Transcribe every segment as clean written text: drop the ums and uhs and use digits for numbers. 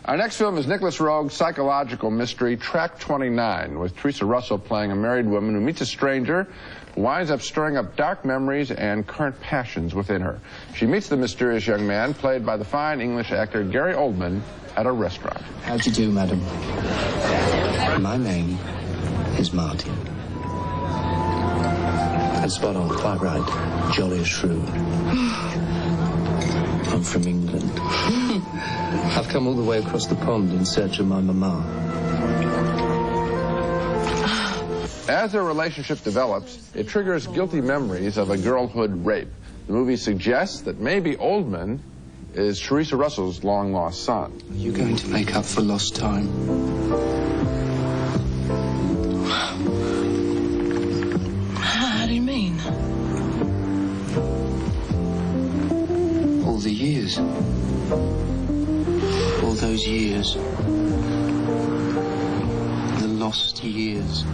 Our next film is Nicolas Roeg's psychological mystery, Track 29, with Theresa Russell playing a married woman who meets a stranger who winds up stirring up dark memories and current passions within her. She meets the mysterious young man, played by the fine English actor Gary Oldman, at a restaurant. How do you do, madam? My name is Martin. That's spot on, quite right. Jolly as shrewd. I'm from England. I've come all the way across the pond in search of my mama. As their relationship develops, it triggers guilty memories of a girlhood rape. The movie suggests that maybe Oldman is Theresa Russell's long-lost son. Are you going to make up for lost time? How do you mean? All the years. All those years. The lost years.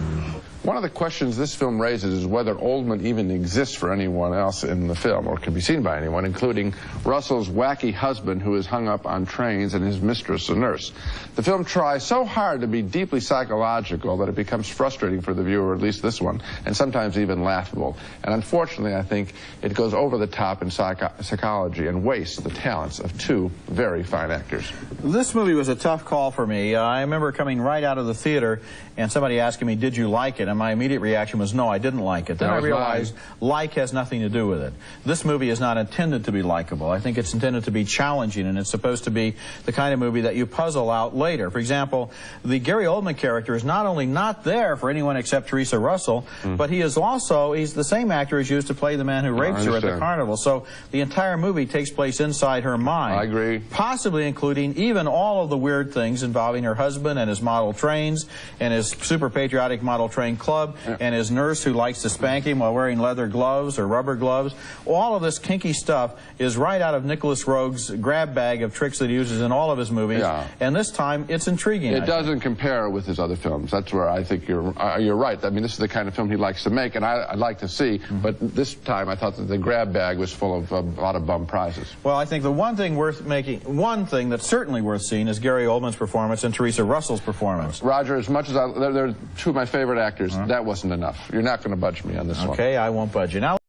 One of the questions this film raises is whether Oldman even exists for anyone else in the film, or can be seen by anyone, including Russell's wacky husband who is hung up on trains and his mistress, a nurse. The film tries so hard to be deeply psychological that it becomes frustrating for the viewer, at least this one, and sometimes even laughable. And unfortunately, I think it goes over the top in psychology and wastes the talents of two very fine actors. This movie was a tough call for me. I remember coming right out of the theater and somebody asking me, did you like it? And my immediate reaction was, no, I didn't like it. Then I realized like has nothing to do with it. This movie is not intended to be likable. I think it's intended to be challenging, and it's supposed to be the kind of movie that you puzzle out later. For example, the Gary Oldman character is not only not there for anyone except Theresa Russell, but he is also, he's the same actor as used to play the man who rapes her at the carnival. So the entire movie takes place inside her mind. I agree. Possibly including even all of the weird things involving her husband and his model trains and his super patriotic model train club, and his nurse who likes to spank him while wearing leather gloves or rubber gloves. All of this kinky stuff is right out of Nicolas Roeg's grab bag of tricks that he uses in all of his movies. And this time it's intriguing. It doesn't compare with his other films. That's where I think you're right. I mean, this is the kind of film he likes to make, and I'd like to see. But this time I thought that the grab bag was full of a lot of bum prizes. Well, I think the one thing that's certainly worth seeing is Gary Oldman's performance and Theresa Russell's performance. Roger, as much as they're two of my favorite actors, that wasn't enough. You're not going to budge me on this one. Okay, I won't budge you. Now